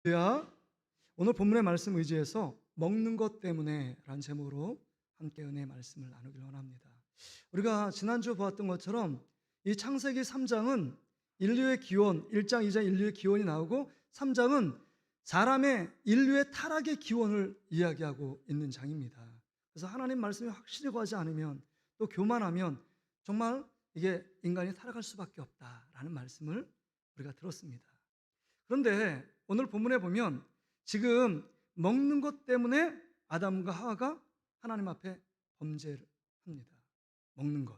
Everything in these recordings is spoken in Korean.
할렐루야. 오늘 본문의 말씀 의지해서 먹는 것 때문에 라는 제목으로 함께 은혜의 말씀을 나누기를 원합니다. 우리가 지난주 보았던 것처럼 이 창세기 3장은 인류의 기원, 1장, 2장 인류의 기원이 나오고 3장은 사람의 인류의 타락의 기원을 이야기하고 있는 장입니다. 그래서 하나님 말씀이 확실히 구하지 않으면 또 교만하면 정말 이게 인간이 타락할 수밖에 없다라는 말씀을 우리가 들었습니다. 그런데 오늘 본문에 보면 지금 먹는 것 때문에 아담과 하와가 하나님 앞에 범죄를 합니다. 먹는 것.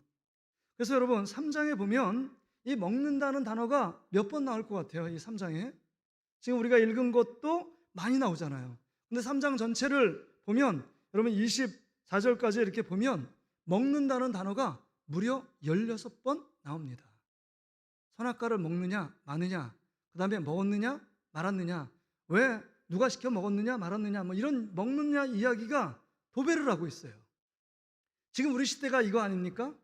그래서 여러분 3장에 보면 이 먹는다는 단어가 몇 번 나올 것 같아요. 이 3장에. 지금 우리가 읽은 것도 많이 나오잖아요. 근데 3장 전체를 보면 여러분 24절까지 이렇게 보면 먹는다는 단어가 무려 16번 나옵니다. 선악과를 먹느냐 마느냐, 그 다음에 먹었느냐 말았느냐, 왜 누가 시켜 먹었느냐 말았느냐, 뭐 이런 먹느냐 이야기가 도배를 하고 있어요. 지금 우리 시대가 이거 아닙니까?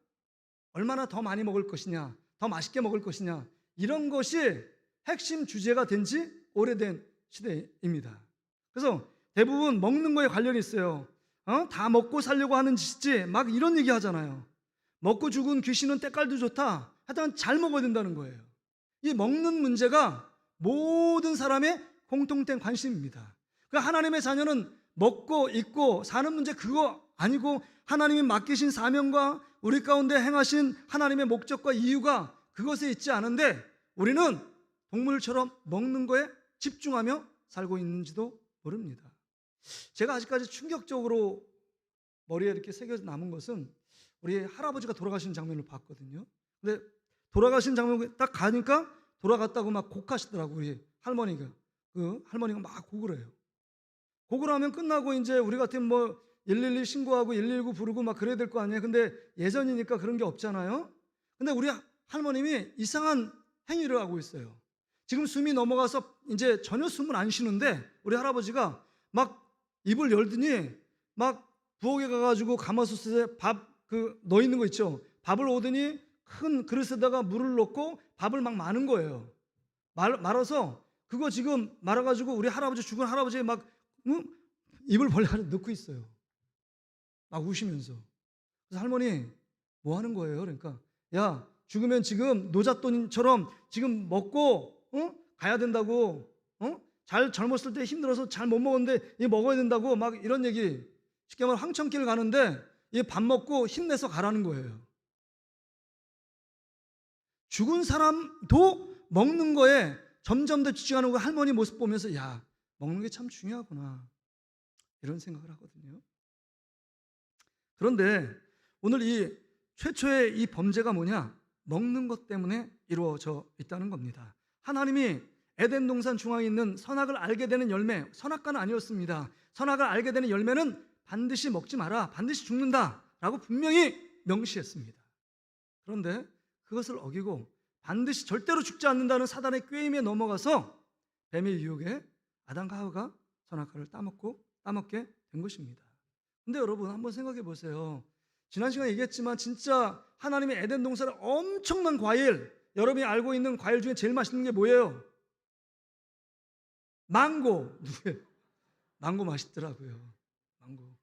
얼마나 더 많이 먹을 것이냐, 더 맛있게 먹을 것이냐, 이런 것이 핵심 주제가 된 지 오래된 시대입니다. 그래서 대부분 먹는 거에 관련이 있어요. 다 먹고 살려고 하는 짓이지, 막 이런 얘기 하잖아요. 먹고 죽은 귀신은 때깔도 좋다. 하여튼 잘 먹어야 된다는 거예요. 이 먹는 문제가 모든 사람의 공통된 관심입니다. 하나님의 자녀는 먹고 입고 사는 문제 그거 아니고, 하나님이 맡기신 사명과 우리 가운데 행하신 하나님의 목적과 이유가 그것에 있지 않은데, 우리는 동물처럼 먹는 거에 집중하며 살고 있는지도 모릅니다. 제가 아직까지 충격적으로 머리에 이렇게 새겨져 남은 것은 우리 할아버지가 돌아가신 장면을 봤거든요. 근데 돌아가신 장면 딱 가니까 돌아갔다고 막 곡하시더라고요. 우리 할머니가. 그 할머니가 막 곡을 해요. 곡을 하면 끝나고 이제 우리 같으면 뭐 112 신고하고 119 부르고 막 그래야 될 거 아니에요. 근데 예전이니까 그런 게 없잖아요. 근데 우리 할머님이 이상한 행위를 하고 있어요. 지금 숨이 넘어가서 이제 전혀 숨을 안 쉬는데 우리 할아버지가 막 입을 열더니 막 부엌에 가가지고 가마솥에 밥 넣어 있는 거 있죠. 밥을 오더니 큰 그릇에다가 물을 넣고 밥을 막 마는 거예요. 말아서 그거 지금 말아가지고 우리 할아버지, 죽은 할아버지 막 입을 벌려가지고 넣고 있어요. 막 우시면서. 그래서 할머니 뭐 하는 거예요? 그러니까 야, 죽으면 지금 노잣돈처럼 지금 먹고 가야 된다고. 잘 젊었을 때 힘들어서 잘 못 먹었는데 이 먹어야 된다고 막 이런 얘기. 쉽게 말하면 황천길 가는데 이 밥 먹고 힘내서 가라는 거예요. 죽은 사람도 먹는 거에 점점 더 집중하는 거, 할머니 모습 보면서 야, 먹는 게 참 중요하구나 이런 생각을 하거든요. 그런데 오늘 이 최초의 이 범죄가 뭐냐? 먹는 것 때문에 이루어져 있다는 겁니다. 하나님이 에덴 동산 중앙에 있는 선악을 알게 되는 열매, 선악과는 아니었습니다. 선악을 알게 되는 열매는 반드시 먹지 마라, 반드시 죽는다 라고 분명히 명시했습니다. 그런데 그것을 어기고 반드시 절대로 죽지 않는다는 사단의 꾀임에 넘어가서 뱀의 유혹에 아담과 하와가 선악과를 따먹게 된 것입니다. 근데 여러분 한번 생각해 보세요. 지난 시간에 얘기했지만 진짜 하나님의 에덴 동산의 엄청난 과일, 여러분이 알고 있는 과일 중에 제일 맛있는 게 뭐예요? 망고. 망고 맛있더라고요. 망고.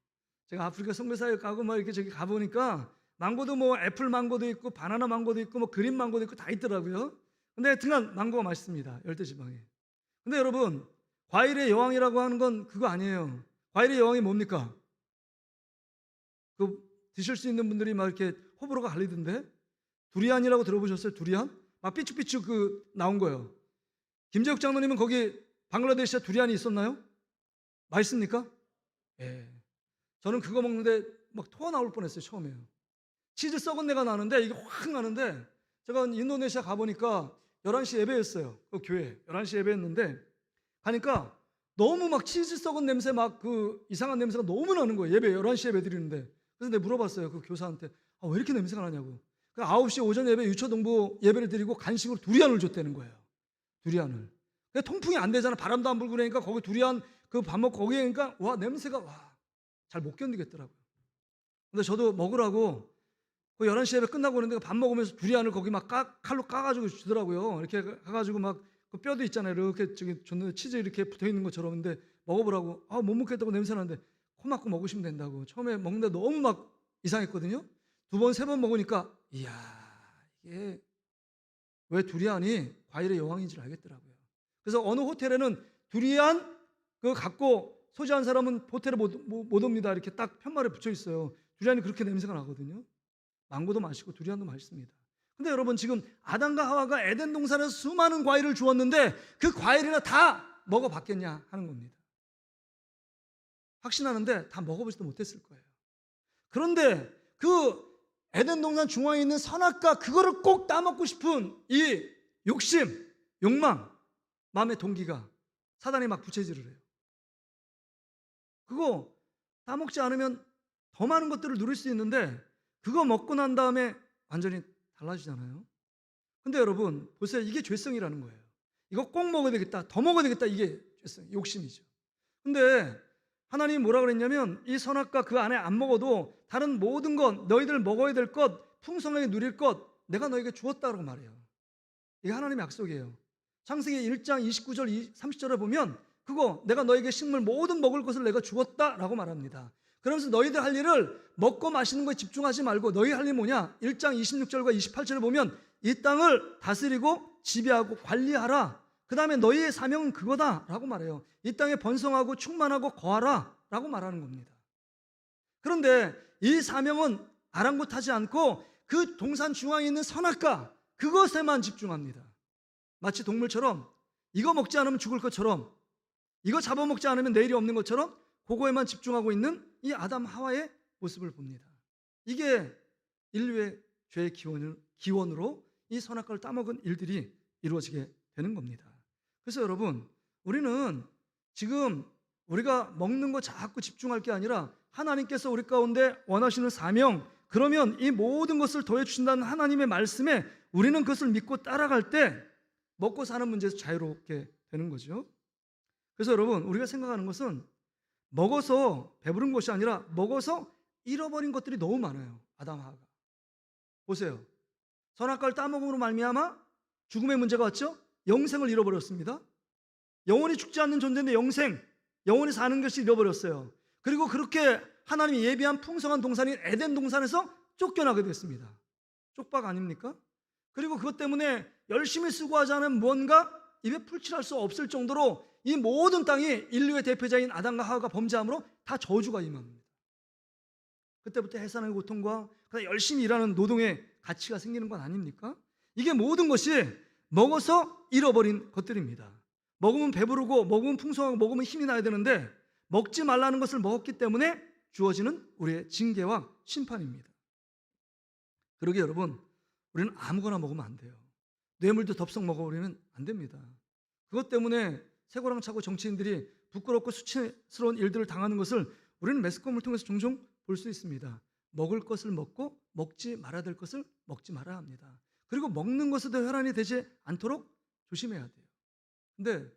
제가 아프리카 선교사에 가고 막 이렇게 저기 가보니까 망고도 뭐 애플 망고도 있고 바나나 망고도 있고 뭐 그린 망고도 있고 다 있더라고요. 근데 하여튼 망고가 맛있습니다. 열대지방에. 근데 여러분 과일의 여왕이라고 하는 건 그거 아니에요. 과일의 여왕이 뭡니까? 그 드실 수 있는 분들이 막 이렇게 호불호가 갈리던데, 두리안이라고 들어보셨어요? 두리안? 막 삐죽삐죽 나온 거예요. 김재욱 장로님은 거기 방글라데시에 두리안이 있었나요? 맛있습니까? 예. 저는 그거 먹는데 막 토가 나올 뻔했어요. 처음에요. 치즈 썩은 내가 나는데 이게 확 나는데, 제가 인도네시아 가보니까 11시 예배였어요. 그 교회 11시 예배였는데 가니까 너무 막 치즈 썩은 냄새, 막 그 이상한 냄새가 너무 나는 거예요. 예배 11시 예배 드리는데. 그래서 내가 물어봤어요. 그 교사한테 왜 이렇게 냄새가 나냐고. 9시 오전 예배 유초동부 예배를 드리고 간식으로 두리안을 줬다는 거예요. 두리안을. 통풍이 안 되잖아. 바람도 안 불고 그러니까 거기 두리안 그 밥 먹고 거기에, 그러니까 와 냄새가 잘 못 견디겠더라고요. 근데 저도 먹으라고 그 11시 예배 끝나고 그러는데 밥 먹으면서 두리안을 거기 막 칼로 까가지고 주더라고요. 이렇게 가가지고 막 그 뼈도 있잖아요. 이렇게 저기 줬는데 치즈 이렇게 붙어 있는 것처럼. 근데 먹어보라고. 못 먹겠다고 냄새 나는데 코 막고 먹으시면 된다고. 처음에 먹는데 너무 막 이상했거든요. 두 번, 세 번 먹으니까 이야, 이게 왜 두리안이 과일의 여왕인 줄 알겠더라고요. 그래서 어느 호텔에는 두리안 그 갖고 소지한 사람은 호텔에 못 옵니다. 이렇게 딱 편말에 붙여 있어요. 두리안이 그렇게 냄새가 나거든요. 망고도 맛있고 두리안도 맛있습니다. 근데 여러분, 지금 아담과 하와가 에덴 동산에서 수많은 과일을 주었는데 그 과일이나 다 먹어봤겠냐 하는 겁니다. 확신하는데 다 먹어보지도 못했을 거예요. 그런데 그 에덴 동산 중앙에 있는 선악과, 그거를 꼭 따먹고 싶은 이 욕심, 욕망, 마음의 동기가 사단이 막 부채질을 해요. 그거 따먹지 않으면 더 많은 것들을 누릴 수 있는데 그거 먹고 난 다음에 완전히 달라지잖아요. 근데 여러분 보세요. 이게 죄성이라는 거예요. 이거 꼭 먹어야 되겠다, 더 먹어야 되겠다, 이게 죄성, 욕심이죠. 근데 하나님이 뭐라 그랬냐면 이 선악과 그 안에 안 먹어도 다른 모든 것, 너희들 먹어야 될 것, 풍성하게 누릴 것 내가 너에게 주었다고 말해요. 이게 하나님의 약속이에요. 창세기 1장 29절 30절에 보면 그거 내가 너에게 식물 모든 먹을 것을 내가 주었다라고 말합니다. 그러면서 너희들 할 일을 먹고 마시는 거에 집중하지 말고 너희 할 일이 뭐냐? 1장 26절과 28절에 보면 이 땅을 다스리고 지배하고 관리하라. 그 다음에 너희의 사명은 그거다라고 말해요. 이 땅에 번성하고 충만하고 거하라 라고 말하는 겁니다. 그런데 이 사명은 아랑곳하지 않고 그 동산 중앙에 있는 선악과 그것에만 집중합니다. 마치 동물처럼 이거 먹지 않으면 죽을 것처럼, 이거 잡아먹지 않으면 내일이 없는 것처럼 그거에만 집중하고 있는 이 아담 하와의 모습을 봅니다. 이게 인류의 죄의 기원으로 이 선악과를 따먹은 일들이 이루어지게 되는 겁니다. 그래서 여러분, 우리는 지금 우리가 먹는 거 자꾸 집중할 게 아니라 하나님께서 우리 가운데 원하시는 사명, 그러면 이 모든 것을 더해 주신다는 하나님의 말씀에 우리는 그것을 믿고 따라갈 때 먹고 사는 문제에서 자유롭게 되는 거죠. 그래서 여러분, 우리가 생각하는 것은 먹어서 배부른 것이 아니라 먹어서 잃어버린 것들이 너무 많아요. 아담 하와가 보세요. 선악과를 따먹음으로 말미암아 죽음의 문제가 왔죠. 영생을 잃어버렸습니다. 영원히 죽지 않는 존재인데 영원히 사는 것을 잃어버렸어요. 그리고 그렇게 하나님이 예비한 풍성한 동산인 에덴 동산에서 쫓겨나게 됐습니다. 쪽박 아닙니까? 그리고 그것 때문에 열심히 수고하지 않은 무언가 입에 풀칠할 수 없을 정도로 이 모든 땅이 인류의 대표자인 아담과 하와가 범죄함으로 다 저주가 임합니다. 그때부터 해산의 고통과 열심히 일하는 노동의 가치가 생기는 건 아닙니까? 이게 모든 것이 먹어서 잃어버린 것들입니다. 먹으면 배부르고 먹으면 풍성하고 먹으면 힘이 나야 되는데 먹지 말라는 것을 먹었기 때문에 주어지는 우리의 징계와 심판입니다. 그러게 여러분, 우리는 아무거나 먹으면 안 돼요. 뇌물도 덥석 먹어버리면 안 됩니다. 그것 때문에 쇠고랑 차고 정치인들이 부끄럽고 수치스러운 일들을 당하는 것을 우리는 매스컴을 통해서 종종 볼 수 있습니다. 먹을 것을 먹고 먹지 말아야 될 것을 먹지 말아야 합니다. 그리고 먹는 것에도 혈안이 되지 않도록 조심해야 돼요. 근데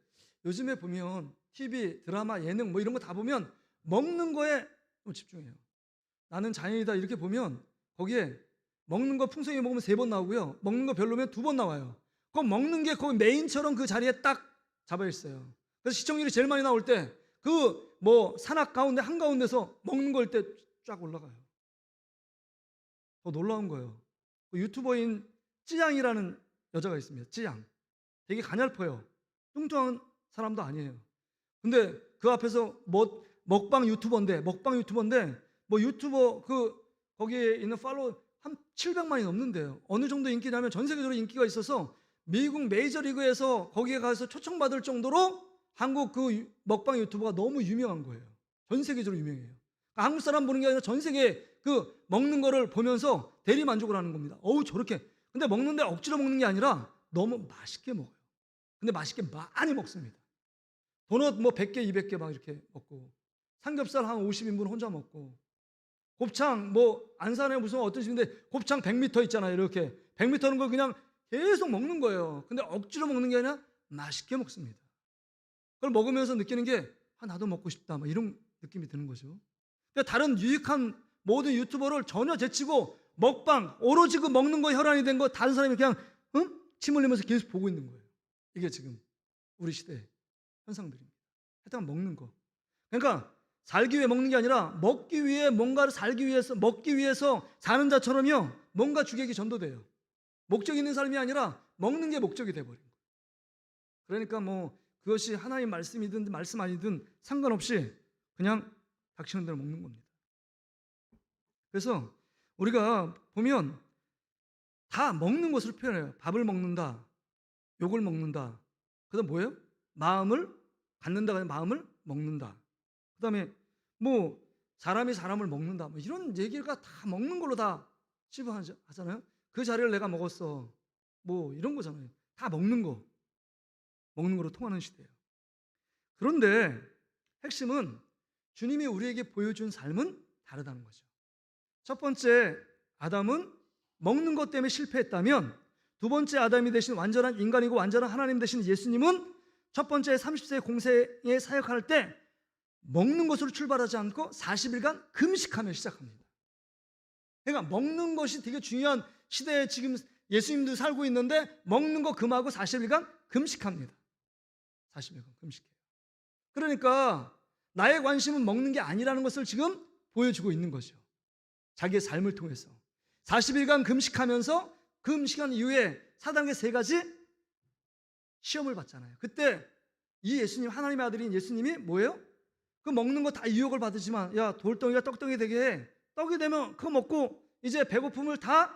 요즘에 보면 TV, 드라마, 예능 뭐 이런 거 다 보면 먹는 거에 집중해요. 나는 자연이다 이렇게 보면 거기에 먹는 거 풍성히 먹으면 3번 나오고요. 먹는 거 별로면 2번 나와요. 그럼 먹는 게 거기 메인처럼 그 자리에 딱 잡아 있어요. 그래서 시청률이 제일 많이 나올 때 그 뭐 산악 가운데 한가운데서 먹는 걸 때 쫙 올라가요. 더 놀라운 거예요. 그 유튜버인 찌양이라는 여자가 있습니다. 찌양. 되게 가냘퍼요. 뚱뚱한 사람도 아니에요. 근데 그 앞에서 먹방 유튜버인데 뭐 유튜버 그 거기에 있는 팔로워 한 700만이 넘는데요. 어느 정도 인기냐면 전 세계적으로 인기가 있어서 미국 메이저리그에서 거기에 가서 초청받을 정도로 한국 그 먹방 유튜버가 너무 유명한 거예요. 전 세계적으로 유명해요. 한국 사람 보는 게 아니라 전 세계 그 먹는 거를 보면서 대리 만족을 하는 겁니다. 어우 저렇게. 근데 먹는데 억지로 먹는 게 아니라 너무 맛있게 먹어요. 근데 맛있게 많이 먹습니다. 도넛 뭐 100개, 200개 막 이렇게 먹고, 삼겹살 한 50인분 혼자 먹고, 곱창 뭐 안산에 무슨 어떤 집인데 곱창 100m 있잖아요. 이렇게 100m는 걸 그냥 계속 먹는 거예요. 근데 억지로 먹는 게 아니라 맛있게 먹습니다. 그걸 먹으면서 느끼는 게 나도 먹고 싶다 막 이런 느낌이 드는 거죠. 그러니까 다른 유익한 모든 유튜버를 전혀 제치고 먹방 오로지 그 먹는 거 혈안이 된 거 다른 사람이 그냥 침 흘리면서 계속 보고 있는 거예요. 이게 지금 우리 시대의 현상들입니다. 하여튼 먹는 거. 그러니까 살기 위해 먹는 게 아니라 먹기 위해 뭔가를 살기 위해서 먹기 위해서 사는 자처럼요. 뭔가 주객이 전도돼요. 목적 있는 삶이 아니라 먹는 게 목적이 돼버린 거예요. 그러니까 뭐 그것이 하나님 말씀이든 말씀 아니든 상관없이 그냥 닥치는 대로 먹는 겁니다. 그래서 우리가 보면 다 먹는 것을 표현해요. 밥을 먹는다, 욕을 먹는다. 그다음 뭐예요? 마음을 갖는다, 마음을 먹는다. 그다음에 뭐 사람이 사람을 먹는다. 뭐 이런 얘기가 다 먹는 걸로 다 씹어하잖아요. 그 자리를 내가 먹었어. 뭐 이런 거잖아요. 다 먹는 거. 먹는 거로 통하는 시대예요. 그런데 핵심은 주님이 우리에게 보여준 삶은 다르다는 거죠. 첫 번째 아담은 먹는 것 때문에 실패했다면 두 번째 아담이 되신 완전한 인간이고 완전한 하나님 되신 예수님은 첫 번째 30세 공생에 사역할 때 먹는 것으로 출발하지 않고 40일간 금식하며 시작합니다. 그러니까 먹는 것이 되게 중요한 시대에 지금 예수님도 살고 있는데 먹는 거 금하고 40일간 금식합니다. 40일간 금식해요. 그러니까 나의 관심은 먹는 게 아니라는 것을 지금 보여주고 있는 거죠. 자기의 삶을 통해서 40일간 금식하면서 금식한 이후에 사단에게 세 가지 시험을 받잖아요. 그때 이 예수님, 하나님의 아들인 예수님이 뭐예요? 그 먹는 거 다 유혹을 받으지만 야, 돌덩이가 떡덩이 되게 해. 떡이 되면 그거 먹고 이제 배고픔을 다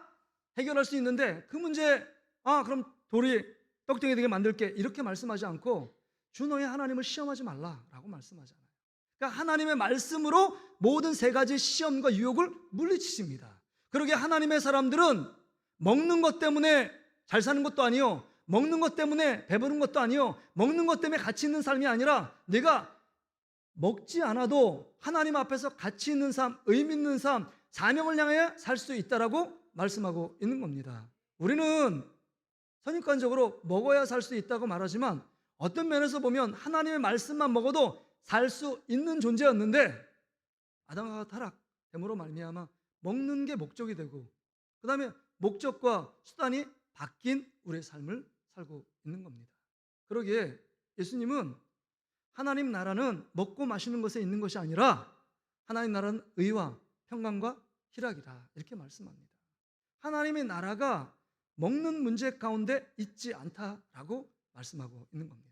해결할 수 있는데 그 문제 그럼 돌이 떡덩이 되게 만들게 이렇게 말씀하지 않고 주 너의 하나님을 시험하지 말라라고 말씀하잖아요. 그러니까 하나님의 말씀으로 모든 세 가지 시험과 유혹을 물리치십니다. 그러게 하나님의 사람들은 먹는 것 때문에 잘 사는 것도 아니요, 먹는 것 때문에 배부른 것도 아니요, 먹는 것 때문에 가치 있는 삶이 아니라 내가 먹지 않아도 하나님 앞에서 가치 있는 삶, 의미 있는 삶, 사명을 향해 살 수 있다라고 말씀하고 있는 겁니다. 우리는 선입관적으로 먹어야 살 수 있다고 말하지만 어떤 면에서 보면 하나님의 말씀만 먹어도 살 수 있는 존재였는데 아담과 타락됨으로 말미암아 먹는 게 목적이 되고 그 다음에 목적과 수단이 바뀐 우리의 삶을 살고 있는 겁니다. 그러기에 예수님은 하나님 나라는 먹고 마시는 것에 있는 것이 아니라 하나님 나라는 의와 평강과 희락이다 이렇게 말씀합니다. 하나님의 나라가 먹는 문제 가운데 있지 않다라고 말씀하고 있는 겁니다.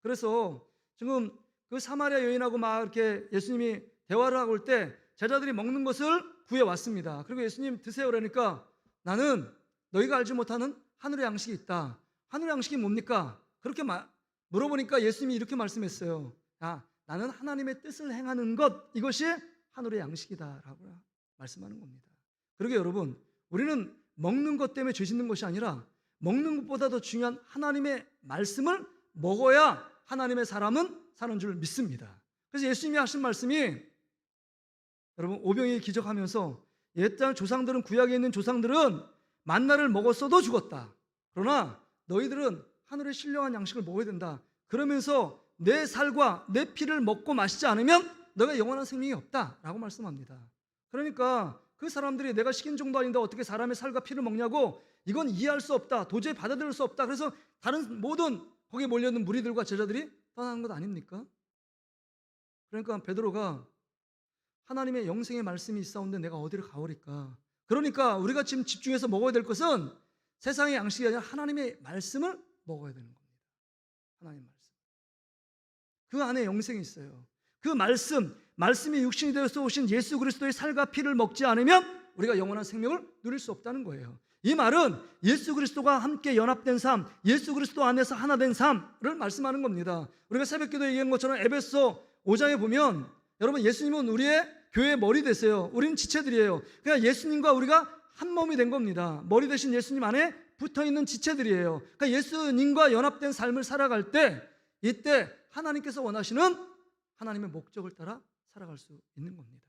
그래서 지금 그 사마리아 여인하고 막 이렇게 예수님이 대화를 하고 올 때 제자들이 먹는 것을 구해왔습니다. 그리고 예수님 드세요 그러니까 나는 너희가 알지 못하는 하늘의 양식이 있다. 하늘의 양식이 뭡니까? 그렇게 물어보니까 예수님이 이렇게 말씀했어요. 나는 하나님의 뜻을 행하는 것, 이것이 하늘의 양식이다 라고 말씀하는 겁니다. 그러게 여러분, 우리는 먹는 것 때문에 죄 짓는 것이 아니라 먹는 것보다 더 중요한 하나님의 말씀을 먹어야 하나님의 사람은 사는 줄 믿습니다. 그래서 예수님이 하신 말씀이 여러분 오병이의 기적하면서 옛날 조상들은, 구약에 있는 조상들은 만나를 먹었어도 죽었다. 그러나 너희들은 하늘의 신령한 양식을 먹어야 된다. 그러면서 내 살과 내 피를 먹고 마시지 않으면 너가 영원한 생명이 없다라고 말씀합니다. 그러니까 그 사람들이 내가 식인 정도 아닌데 어떻게 사람의 살과 피를 먹냐고, 이건 이해할 수 없다, 도저히 받아들일 수 없다. 그래서 다른 모든 거기에 몰려있는 무리들과 제자들이 떠나는 것 아닙니까? 그러니까 베드로가 하나님의 영생의 말씀이 있사온데 내가 어디를 가오리까. 그러니까 우리가 지금 집중해서 먹어야 될 것은 세상의 양식이 아니라 하나님의 말씀을 먹어야 되는 겁니다. 하나님의 말씀. 그 안에 영생이 있어요. 그 말씀이 육신이 되어서 오신 예수 그리스도의 살과 피를 먹지 않으면 우리가 영원한 생명을 누릴 수 없다는 거예요. 이 말은 예수 그리스도가 함께 연합된 삶, 예수 그리스도 안에서 하나 된 삶을 말씀하는 겁니다. 우리가 새벽기도에 얘기한 것처럼 에베소 5장에 보면 여러분 예수님은 우리의 교회의 머리 되세요. 우리는 지체들이에요. 그냥 예수님과 우리가 한 몸이 된 겁니다. 머리 되신 예수님 안에 붙어있는 지체들이에요. 그러니까 예수님과 연합된 삶을 살아갈 때 이때 하나님께서 원하시는 하나님의 목적을 따라 살아갈 수 있는 겁니다.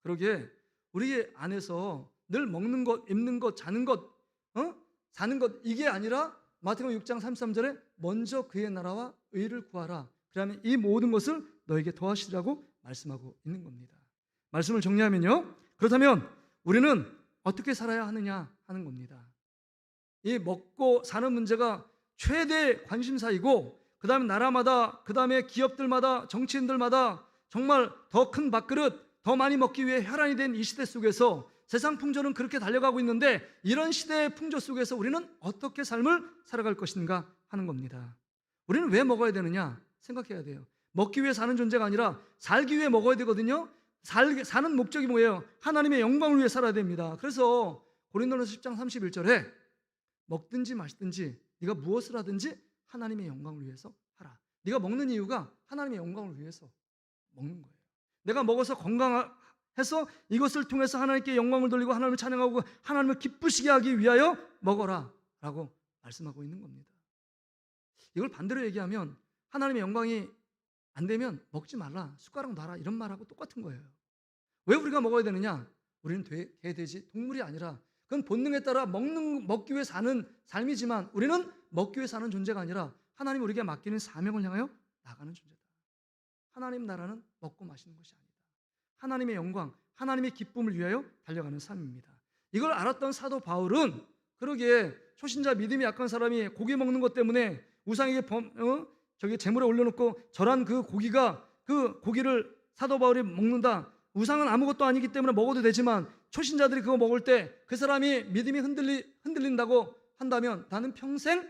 그러기에 우리 안에서 늘 먹는 것, 입는 것, 자는 것, 사는 것, 이게 아니라 마태복음 6장 33절에 먼저 그의 나라와 의를 구하라. 그러면 이 모든 것을 너에게 더하시리라고 말씀하고 있는 겁니다. 말씀을 정리하면요, 그렇다면 우리는 어떻게 살아야 하느냐 하는 겁니다. 이 먹고 사는 문제가 최대 관심사이고, 그 다음에 나라마다, 그 다음에 기업들마다, 정치인들마다 정말 더 큰 밥그릇, 더 많이 먹기 위해 혈안이 된 이 시대 속에서 세상 풍조는 그렇게 달려가고 있는데, 이런 시대의 풍조 속에서 우리는 어떻게 삶을 살아갈 것인가 하는 겁니다. 우리는 왜 먹어야 되느냐 생각해야 돼요. 먹기 위해 사는 존재가 아니라 살기 위해 먹어야 되거든요. 사는 목적이 뭐예요? 하나님의 영광을 위해 살아야 됩니다. 그래서 고린도전서 10장 31절에 먹든지 마시든지 네가 무엇을 하든지 하나님의 영광을 위해서 하라. 네가 먹는 이유가 하나님의 영광을 위해서 먹는 거예요. 내가 먹어서 건강해서 이것을 통해서 하나님께 영광을 돌리고 하나님을 찬양하고 하나님을 기쁘시게 하기 위하여 먹어라 라고 말씀하고 있는 겁니다. 이걸 반대로 얘기하면 하나님의 영광이 안 되면 먹지 말라, 숟가락 놔라 이런 말하고 똑같은 거예요. 왜 우리가 먹어야 되느냐? 우리는 개, 돼지, 동물이 아니라 그건 본능에 따라 먹기 위해 사는 삶이지만 우리는 먹기 위해 사는 존재가 아니라 하나님 우리에게 맡기는 사명을 향하여 나가는 존재다. 하나님 나라는 먹고 마시는 것이 아니다. 하나님의 영광, 하나님의 기쁨을 위하여 달려가는 삶입니다. 이걸 알았던 사도 바울은 그러기에 초신자 믿음이 약한 사람이 고기 먹는 것 때문에 우상에게 재물에 올려놓고 절한 그 고기를 사도 바울이 먹는다. 우상은 아무것도 아니기 때문에 먹어도 되지만 초신자들이 그거 먹을 때 그 사람이 믿음이 흔들린다고 한다면 나는 평생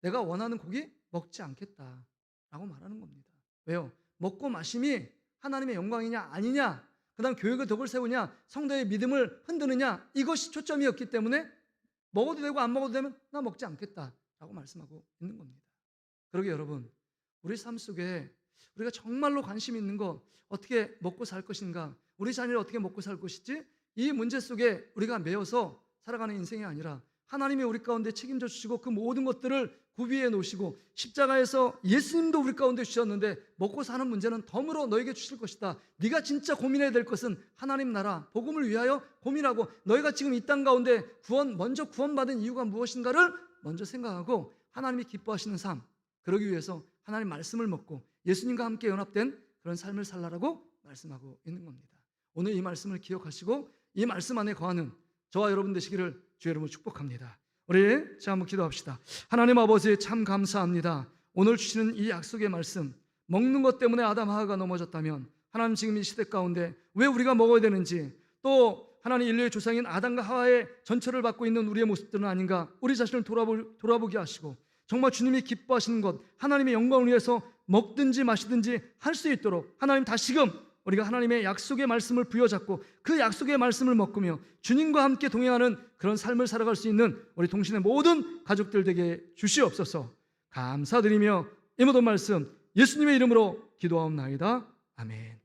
내가 원하는 고기 먹지 않겠다라고 말하는 겁니다. 왜요? 먹고 마심이 하나님의 영광이냐 아니냐, 그 다음 교육의 덕을 세우냐, 성도의 믿음을 흔드느냐, 이것이 초점이었기 때문에 먹어도 되고 안 먹어도 되면 나 먹지 않겠다라고 말씀하고 있는 겁니다. 그러게 여러분, 우리 삶 속에 우리가 정말로 관심 있는 거, 어떻게 먹고 살 것인가, 우리 자녀를 어떻게 먹고 살 것이지, 이 문제 속에 우리가 매여서 살아가는 인생이 아니라 하나님이 우리 가운데 책임져 주시고 그 모든 것들을 구비해 놓으시고 십자가에서 예수님도 우리 가운데 주셨는데 먹고 사는 문제는 덤으로 너에게 주실 것이다. 네가 진짜 고민해야 될 것은 하나님 나라 복음을 위하여 고민하고, 너희가 지금 이 땅 가운데 먼저 구원받은 이유가 무엇인가를 먼저 생각하고 하나님이 기뻐하시는 삶, 그러기 위해서 하나님 말씀을 먹고 예수님과 함께 연합된 그런 삶을 살라라고 말씀하고 있는 겁니다. 오늘 이 말씀을 기억하시고 이 말씀 안에 거하는 저와 여러분 되시기를 주의 이름으로 축복합니다. 우리 자 한번 기도합시다. 하나님 아버지, 참 감사합니다. 오늘 주시는 이 약속의 말씀, 먹는 것 때문에 아담 하와가 넘어졌다면 하나님 지금 이 시대 가운데 왜 우리가 먹어야 되는지, 또 하나님 인류의 조상인 아담과 하와의 전처를 받고 있는 우리의 모습들은 아닌가, 우리 자신을 돌아보게 하시고 정말 주님이 기뻐하시는 것, 하나님의 영광을 위해서 먹든지 마시든지 할 수 있도록 하나님 다시금 우리가 하나님의 약속의 말씀을 부여잡고 그 약속의 말씀을 먹으며 주님과 함께 동행하는 그런 삶을 살아갈 수 있는 우리 동신의 모든 가족들 되게 주시옵소서. 감사드리며 이 모든 말씀 예수님의 이름으로 기도하옵나이다. 아멘.